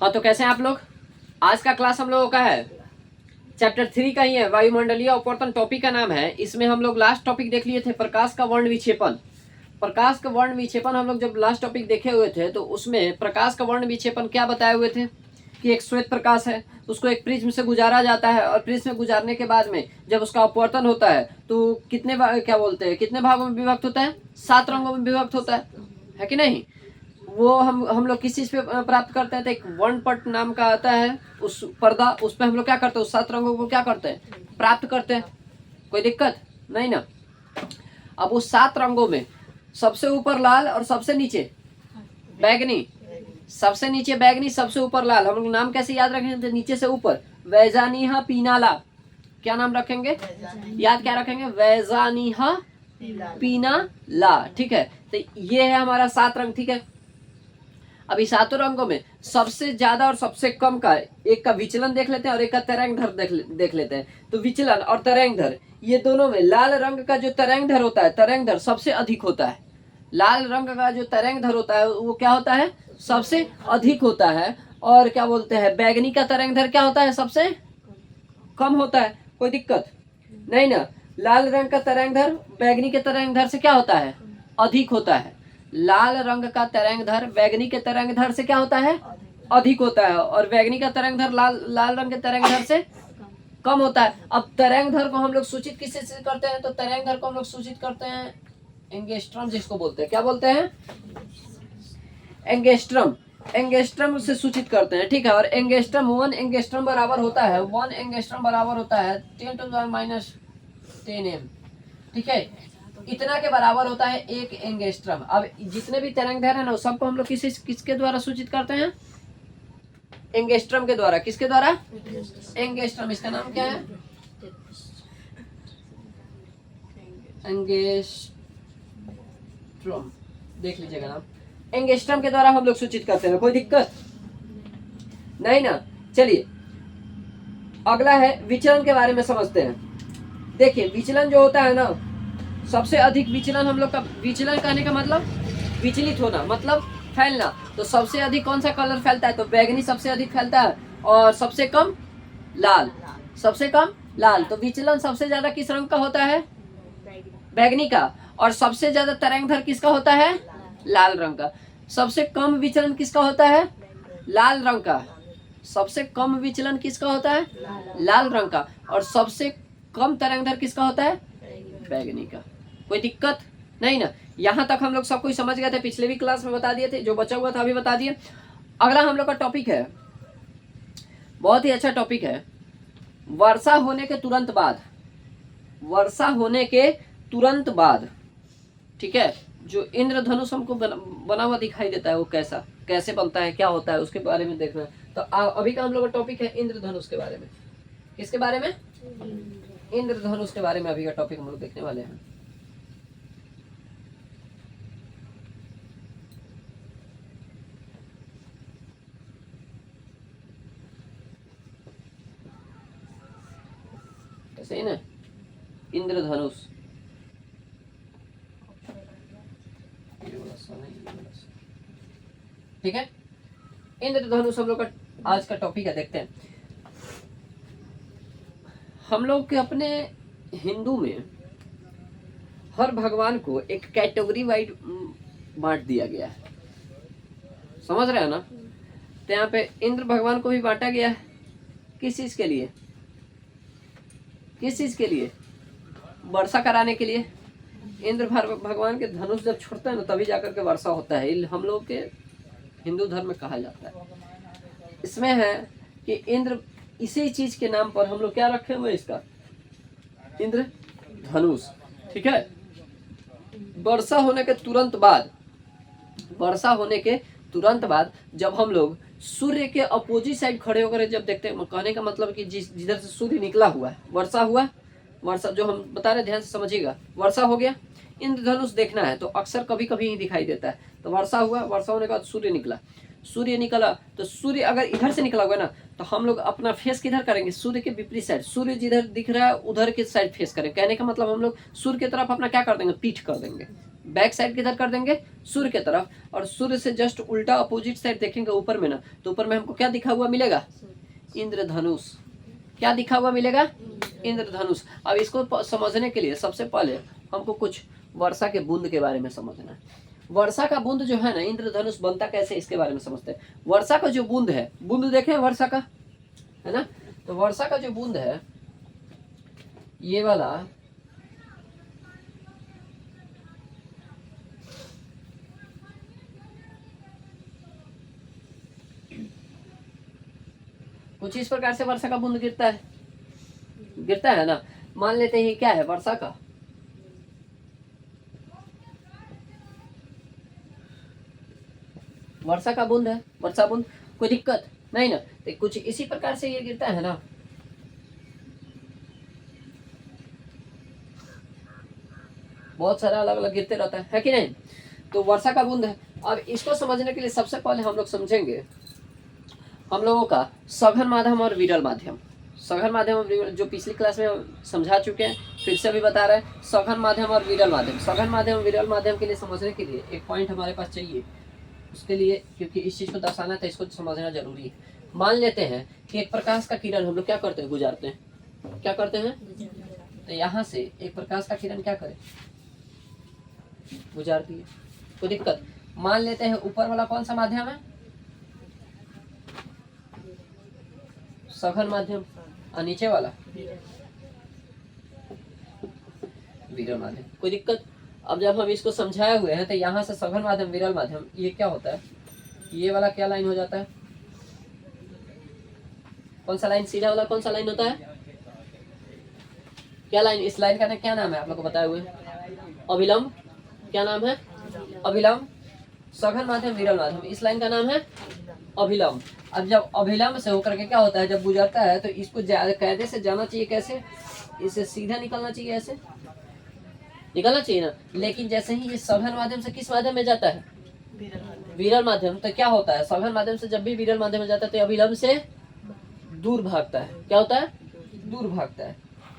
हाँ, तो कैसे हैं आप लोग? आज का क्लास हम लोगों का है चैप्टर 3 का ही है, वायुमंडलीय अपवर्तन टॉपिक का नाम है। इसमें हम लोग लास्ट टॉपिक देख लिए थे प्रकाश का वर्ण विक्षेपण। प्रकाश का वर्ण विक्षेपण हम लोग जब लास्ट टॉपिक देखे हुए थे तो उसमें प्रकाश का वर्ण विक्षेपण क्या बताए हुए थे कि एक श्वेत प्रकाश है, उसको एक प्रिज्म से गुजारा जाता है और प्रिज्म में गुजारने के बाद में जब उसका अपवर्तन होता है तो कितने क्या बोलते हैं, कितने भागों में विभक्त होता है? 7 रंगों में विभक्त होता है कि नहीं? वो हम लोग किस चीज पे प्राप्त करते हैं? तो एक वर्णपट नाम का आता है उस पर्दा, उस पे हम लोग क्या करते हैं? उस 7 रंगों को क्या करते हैं? प्राप्त करते हैं। कोई दिक्कत नहीं ना? अब उस 7 रंगों में सबसे ऊपर लाल और सबसे नीचे बैगनी, सबसे नीचे बैगनी, सबसे ऊपर लाल। हम लोग नाम कैसे याद रखेंगे? नीचे से ऊपर वैजानीहा पीनाला। क्या नाम रखेंगे? याद क्या रखेंगे? वैजानीहा पीनाला। ठीक है, तो ये है हमारा 7 रंग। ठीक है, अभी 7 रंगों में सबसे ज्यादा और सबसे कम का एक का विचलन देख लेते हैं और एक का तरंग धर देख लेते हैं। तो विचलन और तरंग धर ये दोनों में लाल रंग का जो तरंग धर होता है, तरंग धर सबसे अधिक होता है। लाल रंग का जो तरंग धर होता है वो क्या होता है? सबसे अधिक होता है। और क्या बोलते हैं, बैगनी का तरंग धर क्या होता है? सबसे कम होता है। कोई दिक्कत नहीं ना? लाल रंग का तरंग धर बैगनी के तरंग धर से क्या होता है? अधिक होता है। लाल रंग का तरंगधर बैगनी के तरंगधर से क्या होता है? अधिक होता है। और बैगनी का तरंगधर लाल रंग के तरंगधर से कम होता है। अब तरंगधर को हम लोग सूचित किससे से करते हैं? तो तरंगधर को हम लोग सूचित करते हैं एंगस्ट्रॉम, जिसको बोलते हैं। क्या बोलते हैं? एंगस्ट्रॉम। एंगस्ट्रॉम से सूचित करते हैं। ठीक है, और एंगस्ट्रॉम 1 एंगस्ट्रॉम बराबर होता है 1 एंगस्ट्रॉम बराबर होता है 10⁻⁻10 m। ठीक है, इतना के बराबर होता है 1 एंगस्ट्रॉम। अब जितने भी तरंगधर है ना सबको हम लोग किसके द्वारा सूचित करते हैं? एंगस्ट्रॉम के द्वारा। किसके द्वारा? एंगस्ट्रॉम। इसका नाम क्या है? एंगस्ट्रॉम, देख लीजिएगा नाम। एंगस्ट्रॉम के द्वारा हम लोग सूचित करते हैं। कोई दिक्कत नहीं ना? चलिए अगला है विचलन के बारे में समझते हैं। देखिए विचलन जो होता है ना, सबसे अधिक विचलन हम लोग का, विचलन कहने का मतलब विचलित होना, मतलब फैलना। तो सबसे अधिक कौन सा कलर फैलता है? तो बैगनी सबसे अधिक फैलता है और सबसे कम लाल, सबसे कम लाल। तो विचलन सबसे ज्यादा किस रंग का होता है? बैगनी का। और सबसे ज्यादा तरंगधर किसका होता है? लाल रंग का। सबसे कम विचलन किसका होता है? लाल रंग का। सबसे कम विचलन किसका होता है? लाल रंग का। और सबसे कम तरंगधर किसका होता है? बैगनी का। कोई दिक्कत नहीं ना? यहाँ तक हम लोग सब कुछ समझ गए थे, पिछले भी क्लास में बता दिए थे, जो बचा हुआ था अभी बता दिए। अगला हम लोग का टॉपिक है, बहुत ही अच्छा टॉपिक है, वर्षा होने के तुरंत बाद। वर्षा होने के तुरंत बाद, ठीक है, जो इंद्रधनुष हमको बना हुआ दिखाई देता है वो कैसे बनता है, क्या होता है, उसके बारे में देखना है। तो अभी का हम लोग का टॉपिक है इंद्रधनुष के बारे में। किसके बारे में? इंद्रधनुष के बारे में अभी का टॉपिक हम लोग देखने वाले हैं। कैसे ना? इंद्रधनुष। ठीक है, इंद्रधनुष हम लोग का आज का टॉपिक है। देखते हैं हम लोग के अपने हिंदू में हर भगवान को एक कैटेगरी वाइज बांट दिया गया है। समझ रहे हैं ना? तो यहाँ पे इंद्र भगवान को भी बांटा गया है। किस चीज के लिए? किस चीज के लिए? वर्षा कराने के लिए। इंद्र भगवान के धनुष जब छूटता है ना तभी जाकर के वर्षा होता है, हम लोग के हिंदू धर्म में कहा जाता है। इसमें है कि इंद्र, इसी चीज के नाम पर हम लोग क्या रखे हुए इसका? इंद्र धनुष। ठीक है, वर्षा होने के तुरंत बाद, वर्षा होने के तुरंत बाद जब हम लोग सूर्य के अपोजिट साइड खड़े होकर जब देखते हैं, कहने का मतलब कि जिधर से सूर्य निकला हुआ है, वर्षा हुआ, वर्षा जो हम बता रहे ध्यान से समझिएगा, वर्षा हो गया, इंद्रधनुष देखना है तो अक्सर कभी कभी ही दिखाई देता है। तो वर्षा हुआ, वर्षा होने के बाद सूर्य निकला, सूर्य निकला तो सूर्य अगर इधर से निकला हुआ ना तो हम लोग अपना फेस किधर करेंगे? सूर्य के विपरीत साइड। सूर्य जिधर दिख रहा है उधर के साइड फेस करें। कहने का मतलब हम लोग सूर्य की तरफ अपना क्या कर देंगे? पीठ कर देंगे। बैक साइड किधर कर देंगे, सूर्य की तरफ, और सूर्य से जस्ट उल्टा अपोजिट साइड देखेंगे ऊपर में ना, तो ऊपर में हमको क्या दिखा हुआ मिलेगा, इंद्रधनुष। क्या दिखा हुआ मिलेगा, इंद्रधनुष। अब इसको समझने के लिए सबसे पहले हमको कुछ वर्षा के बूंद के बारे में समझना है। वर्षा का बूंद जो है ना, इंद्रधनुष बनता कैसे, इसके बारे में समझते हैं। वर्षा का जो बूंद है, बूंद देखें वर्षा का, है ना, तो वर्षा का जो बूंद है ये वाला, कुछ इस प्रकार से वर्षा का बूंद गिरता है ना। मान लेते हैं क्या है, वर्षा का बूंद है, वर्षा बूंद, कोई दिक्कत नहीं ना। तो कुछ इसी प्रकार से ये गिरता है ना, बहुत सारा अलग अलग गिरते रहता है कि नहीं। तो वर्षा का बूंद है। अब इसको समझने के लिए सबसे पहले हम लोग समझेंगे हम लोगों का सघन माध्यम और विरल माध्यम। सघन माध्यम और विरल, जो पिछली क्लास में हम समझा चुके हैं, फिर से भी बता रहे हैं, सघन माध्यम और विरल माध्यम। सघन माध्यम और विरल माध्यम के लिए समझने के लिए एक पॉइंट हमारे पास चाहिए, उसके लिए, क्योंकि इस चीज़ को दर्शाना है तो इसको समझना जरूरी है। मान लेते हैं कि एक प्रकाश का किरण हम लोग क्या करते हैं, गुजारते हैं। क्या करते हैं, तो यहाँ से एक प्रकाश का किरण क्या करे, गुजारती है, कोई दिक्कत। मान लेते हैं ऊपर वाला कौन सा माध्यम है, सघन माध्यम, और नीचे वाला विरल माध्यम, कोई दिक्कत। अब जब हम इसको समझाए हुए हैं तो यहाँ से सघन माध्यम, विरल माध्यम, ये क्या होता है, ये वाला क्या लाइन हो जाता है, कौन सा लाइन, सीधा वाला कौन सा लाइन होता है, क्या लाइन, इस लाइन का क्या नाम है आप लोग को बताए हुए, अभिलंब। क्या नाम है, अभिलंब। सघन माध्यम, विरल माध्यम, इस लाइन का नाम है अभिलंब। अब जब अभिलंब से होकर के क्या होता है, जब गुजरता है तो इसको कायदे से जाना चाहिए, कैसे, इसे सीधा निकलना चाहिए, ऐसे निकलना चाहिए ना। लेकिन जैसे ही ये सघन माध्यम से किस माध्यम में जाता है, विरल माध्यम, तो क्या होता है, सघन माध्यम से जब भी विरल माध्यम में जाता है तो अभिलंब से दूर भागता है। क्या होता है, दूर भागता है।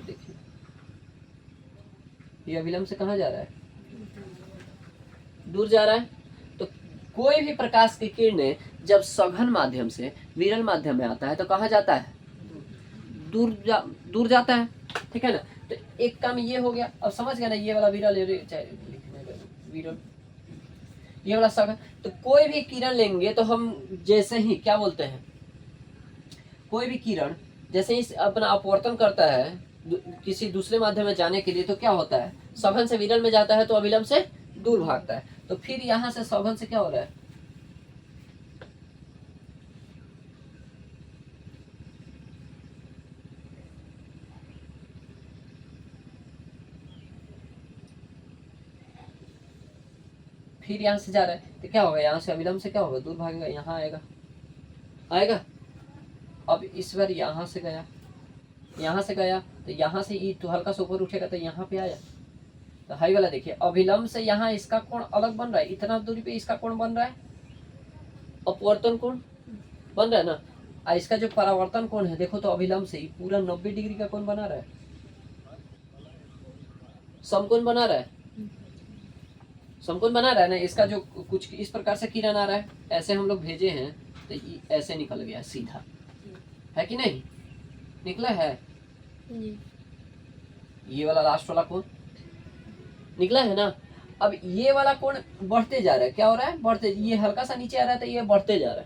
देखिए ये अभिलंब से कहाँ जा रहा है, दूर जा रहा है। तो कोई भी प्रकाश की किरणें जब सघन माध्यम से विरल माध्यम में आता है तो कहाँ जाता है, दूर जाता है, ठीक है ना। तो एक काम ये हो गया, अब समझ गया ना, ये वाला विरल, विरल, ये वाला सघन। तो कोई भी किरण लेंगे तो हम जैसे ही क्या बोलते हैं, कोई भी किरण जैसे ही अपना अपवर्तन करता है किसी दूसरे माध्यम में जाने के लिए, तो क्या होता है, सघन से विरल में जाता है तो अभिलंब से दूर भागता है। तो फिर यहाँ से सघन से क्या हो रहा है, फिर यहाँ से जा रहा है तो क्या होगा, यहाँ से अभिलंब से क्या होगा, दूर भागेगा, यहाँ आएगा। अब इस बार यहाँ से गया तो यहाँ से ये तो हल्का सा ऊपर उठेगा तो यहाँ पे आया, तो हाई वाला देखिए, अभिलंब से यहाँ इसका कोण अलग बन रहा है, इतना दूरी पे इसका कोण बन रहा है, अपवर्तन कोण बन रहा है ना। और इसका जो परावर्तन कोण है देखो, तो अभिलंब से पूरा 90 डिग्री का कोण बना रहा है, समकोण बना रहा है, समकोण बना रहा है ना। इसका जो कुछ इस प्रकार से किरण आ रहा है, ऐसे हम लोग भेजे हैं तो ऐसे निकल गया सीधा, है कि नहीं, निकला है, ये वाला लास्ट वाला कोण निकला है ना। अब ये वाला कोण बढ़ते जा रहा है, क्या हो रहा है, बढ़ते, ये हल्का सा नीचे आ रहा है तो ये बढ़ते जा रहा है,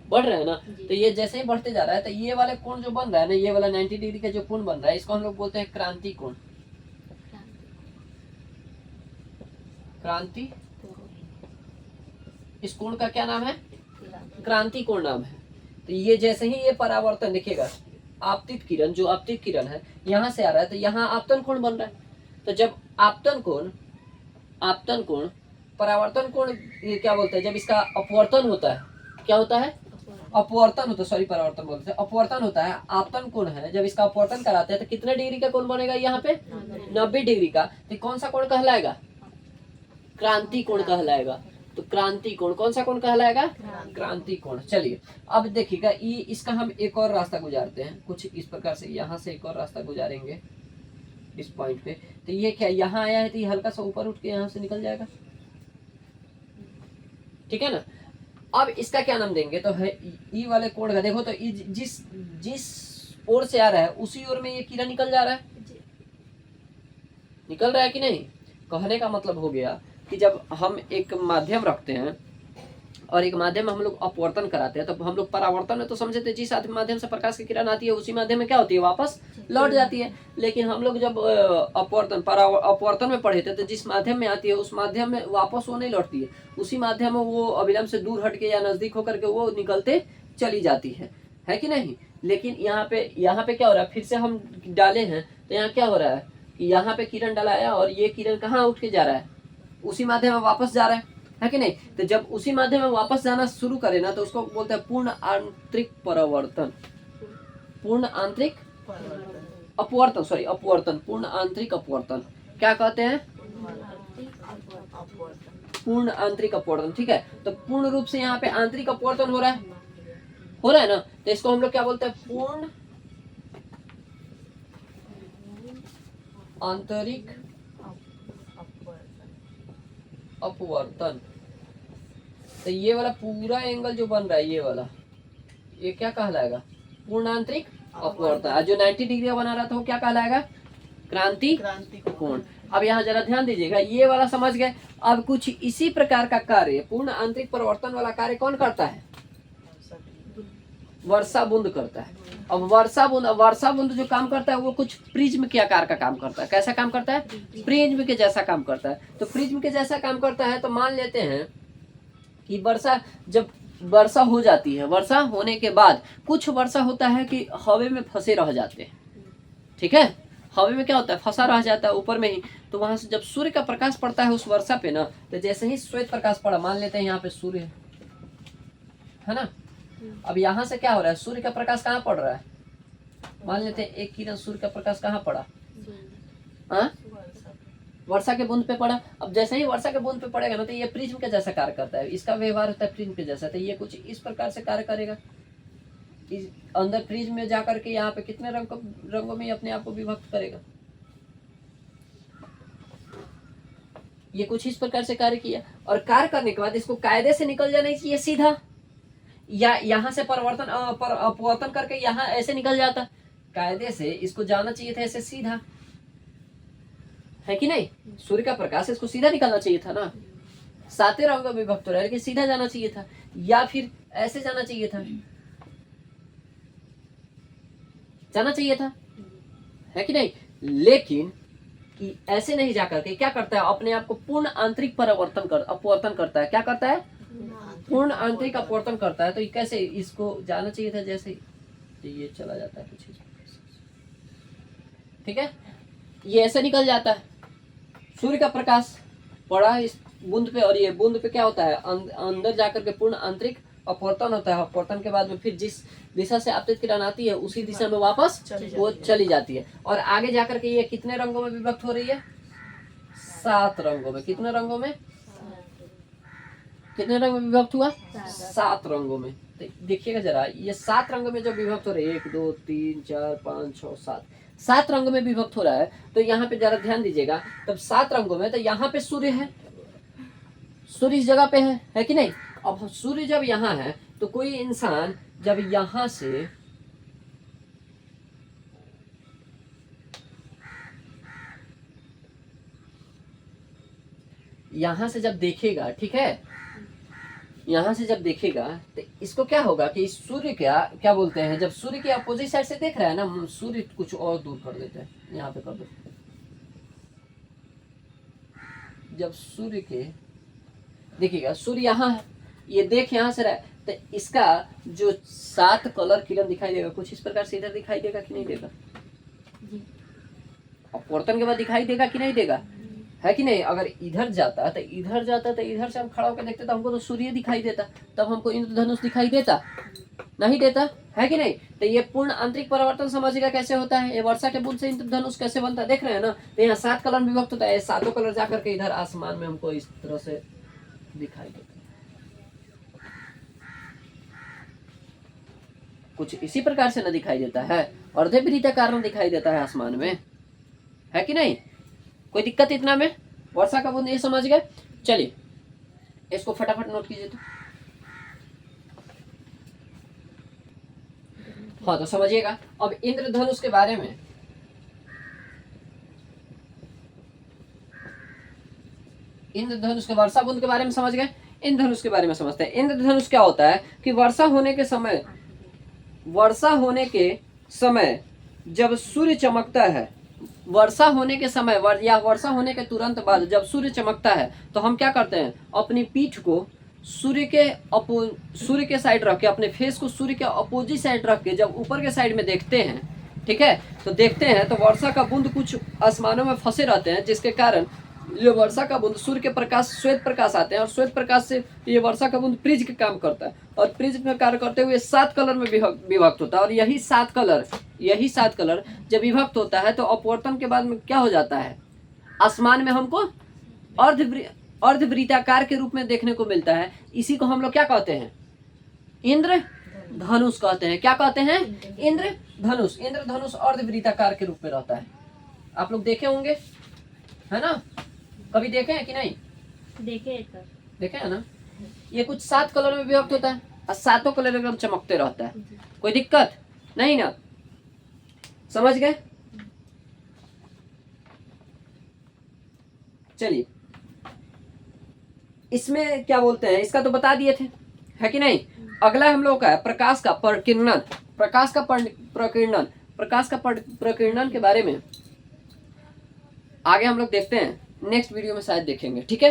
बढ़ रहा है ना। तो ये जैसे ही बढ़ते जा रहा है तो ये वाले कोण जो बन रहा है ना, ये वाला 90 डिग्री का जो कोण बन रहा है, इसको हम लोग बोलते हैं क्रांति कोण। क्रांति, इस कोण का क्या नाम है, क्रांति कोण नाम है। तो ये जैसे ही ये परावर्तन देखिएगा, आपतित किरण, जो आपतित किरण है यहाँ से आ रहा है तो यहाँ आपतन कोण बन रहा है। तो जब आपतन कोण परावर्तन कोण, ये क्या बोलते हैं, जब इसका अपवर्तन होता है, क्या होता है, अपवर्तन होता है, सॉरी परावर्तन बोलते हैं, अपवर्तन होता है, आपतन कोण है, जब इसका अपवर्तन कराते हैं तो कितने डिग्री का कोण बनेगा, यहाँ पे 90 डिग्री का। तो कौन सा कोण कहलाएगा, क्रांति कोण कहलाएगा। तो क्रांति कोण, कौन सा कोण कहलाएगा, क्रांति कोण। चलिए अब देखिएगा, इसका हम एक और रास्ता गुजारते हैं, कुछ इस प्रकार से, यहाँ से एक और रास्ता गुजारेंगे, इस पॉइंट पे, तो ये क्या यहाँ आया है तो ये हल्का सा ऊपर उठ के यहाँ से निकल जाएगा, ठीक है ना। अब इसका क्या नाम देंगे, तो है ई वाले कोण का, देखो तो जिस जिस ओर से आ रहा है उसी ओर में ये किरण निकल जा रहा है, निकल रहा है कि नहीं। कहने का मतलब हो गया कि जब हम एक माध्यम रखते हैं और एक माध्यम में हम लोग अपवर्तन कराते हैं, तो हम लोग परावर्तन में तो समझे थे जिस माध्यम से प्रकाश की किरण आती है उसी माध्यम में क्या होती है, वापस लौट जाती है। लेकिन हम लोग जब अपवर्तन में पढ़े थे तो जिस माध्यम में आती है उस माध्यम में वापस वो नहीं लौटती है, उसी माध्यम में वो अभिलंब से दूर हट के या नजदीक होकर के वो निकलते चली जाती है कि नहीं। लेकिन यहाँ पे क्या हो रहा है, फिर से हम डाले हैं तो यहाँ क्या हो रहा है कि यहाँ पे किरण डलाया और ये किरण कहाँ उठ के जा रहा है, उसी माध्यम में वापस जा रहा है कि नहीं। तो जब उसी माध्यम में वापस जाना शुरू करे ना तो उसको बोलते हैं पूर्ण आंतरिक परावर्तन, पूर्ण आंतरिक अपवर्तन, सॉरी अपवर्तन, पूर्ण आंतरिक अपवर्तन, क्या कहते हैं, पूर्ण आंतरिक अपवर्तन, ठीक है। तो पूर्ण रूप से यहाँ पे आंतरिक अपवर्तन हो रहा है ना, तो इसको हम लोग क्या बोलते हैं, पूर्ण आंतरिक अपवर्तन। तो ये वाला पूरा एंगल जो बन रहा है ये वाला, ये क्या कहलाएगा, पूर्ण आंतरिक अपवर्तन। जो 90 डिग्री बना रहा था वो क्या कहलाएगा, क्रांति कोण। अब यहाँ जरा ध्यान दीजिएगा, ये वाला समझ गए। अब कुछ इसी प्रकार का कार्य, पूर्ण आंतरिक परिवर्तन वाला कार्य कौन करता है, वर्षा बूंद करता है। अब वर्षा बूंद जो काम करता है वो कुछ प्रिज्म के आकार का काम करता है। कैसा काम करता है, प्रिज्म के जैसा काम करता है। तो प्रिज्म के जैसा काम करता है तो मान लेते हैं कि जब वर्षा हो जाती है, वर्षा होने के बाद कुछ वर्षा होता है कि हवा में फंसे रह जाते हैं, ठीक है। हवा में क्या होता है, फंसा रह जाता है ऊपर में ही। तो वहां से जब सूर्य का प्रकाश पड़ता है उस वर्षा पे ना, तो जैसे ही श्वेत प्रकाश पड़ा, मान लेते हैं यहाँ पे सूर्य है ना। अब यहाँ से क्या हो रहा है, सूर्य का प्रकाश कहाँ पड़ रहा है, मान लेते हैं एक किरण सूर्य का प्रकाश कहाँ पड़ा, हाँ वर्षा के बूंद पे पड़ा। अब जैसे ही वर्षा के बूंद पे पड़ेगा ना तो ये प्रिज्म के जैसा कार्य करता है, इसका व्यवहार होता है प्रिज्म के जैसा। तो ये कुछ इस प्रकार से कार्य करेगा, इस अंदर प्रिज्म में जाकर के यहाँ पे कितने रंगों में अपने आप को विभक्त करेगा। ये कुछ इस प्रकार से कार्य किया, और कार्य करने के बाद इसको कायदे से निकल जाना चाहिए सीधा, या यहाँ से अपवर्तन करके यहाँ ऐसे निकल जाता, कायदे से इसको जाना चाहिए था ऐसे सीधा, है कि नहीं। सूर्य का प्रकाश इसको सीधा निकलना चाहिए था ना, 7 रंगों में विभक्त हो रहा है, लेकिन सीधा जाना चाहिए था, या फिर ऐसे जाना चाहिए था, है कि नहीं। लेकिन ऐसे नहीं जाकर के क्या करता है, अपने आप को पूर्ण आंतरिक अपवर्तन करता है। क्या करता है, पूर्ण आंतरिक अपवर्तन करता है। तो कैसे, इसको जाना चाहिए था जैसे, तो ये चला जाता है कुछ, ठीक है, ये ऐसे निकल जाता है। सूर्य का प्रकाश पड़ा इस बूंद पे, और ये बूंद पे क्या होता है, अंदर जाकर के पूर्ण आंतरिक अपवर्तन होता है। अपवर्तन के बाद में फिर जिस दिशा से आपतित किरण आती है उसी दिशा में वापस वो चली जाती है, और आगे जाकर के ये कितने रंगों में विभक्त हो रही है, 7 रंगों में। कितने रंगों में, कितने रंग में विभक्त हुआ, 7 रंगों में। तो देखिएगा जरा, ये 7 रंगों में जो विभक्त हो रहे हैं, 1 2 3 4 5 6 7 रंगों में विभक्त हो रहा है। तो यहाँ पे जरा ध्यान दीजिएगा, तब 7 रंगों में, तो यहाँ पे सूर्य है, सूर्य इस जगह पे है कि नहीं। अब सूर्य जब यहाँ है तो कोई इंसान जब यहाँ से जब देखेगा, ठीक है, यहाँ से जब देखेगा तो इसको क्या होगा कि सूर्य क्या बोलते हैं, जब सूर्य के अपोजिट साइड से देख रहा है ना, सूर्य कुछ और दूर कर देते हैं, यहाँ पे कर दो। जब सूर्य के देखिएगा, सूर्य यहाँ है, ये देख यहाँ से रहा है, तो इसका जो 7 कलर किरण दिखाई देगा कुछ इस प्रकार से इधर दिखाई देगा कि नहीं देगा, अपवर्तन के बाद दिखाई देगा कि नहीं देगा, है कि नहीं। अगर इधर जाता तो इधर से हम खड़ा होकर देखते तो हमको तो सूर्य दिखाई देता, तब हमको इंद्रधनुष दिखाई देता, नहीं देता, है कि नहीं। तो ये पूर्ण आंतरिक परिवर्तन समझिएगा कैसे होता है, ये वर्षा के बूंद से इंद्रधनुष कैसे बनता है, देख रहे हैं ना। तो यहाँ 7 कलर विभक्त होता है, 7 कलर जाकर के इधर आसमान में हमको इस तरह से दिखाई देता है। कुछ इसी प्रकार से न दिखाई देता है, अर्धवृत्ताकार में दिखाई देता है आसमान में, है कि नहीं? कोई दिक्कत इतना में? वर्षा का बूंद ये समझ गए? चलिए इसको फटाफट नोट कीजिए। तो हाँ, तो समझिएगा अब इंद्रधनुष के बारे में। इंद्रधनुष के वर्षा बूंद के बारे में समझ गए, इंद्रधनुष के बारे में समझते हैं। इंद्रधनुष क्या होता है कि वर्षा होने के समय जब सूर्य चमकता है, वर्षा होने के समय या वर्षा होने के तुरंत बाद जब सूर्य चमकता है तो हम क्या करते हैं, अपनी पीठ को सूर्य के साइड रख के, अपने फेस को सूर्य के अपोजिट साइड रख के जब ऊपर के साइड में देखते हैं, ठीक है, तो देखते हैं तो वर्षा का बूंद कुछ आसमानों में फंसे रहते हैं, जिसके कारण ये वर्षा का बूंद सूर्य के प्रकाश, श्वेत प्रकाश आते हैं और श्वेत प्रकाश से ये वर्षा का बूंद प्रिज्म का काम करता है और प्रिज्म का कार्य करते हुए 7 कलर में विभक्त होता है। और यही सात कलर जब विभक्त होता है तो अपवर्तन के बाद में क्या हो जाता है, आसमान में हमको अर्धवृत्ताकार के रूप में देखने को मिलता है। इसी को हम लोग क्या कहते हैं, इंद्रधनुष कहते हैं। क्या कहते हैं? इंद्रधनुष। इंद्रधनुष अर्धवृत्ताकार के रूप में रहता है। आप लोग देखे होंगे, है ना? कभी देखे हैं कि नहीं? देखे है ना? ये कुछ 7 कलर में विभक्त होता है और सातों कलर एकदम चमकते रहता है। कोई दिक्कत नहीं ना? समझ गए? चलिए इसमें क्या बोलते हैं, इसका तो बता दिए थे, है कि नहीं? अगला हम लोग का है प्रकाश का प्रकीर्णन। प्रकाश का प्रकीर्णन के बारे में आगे हम लोग देखते हैं, नेक्स्ट वीडियो में शायद देखेंगे, ठीक है?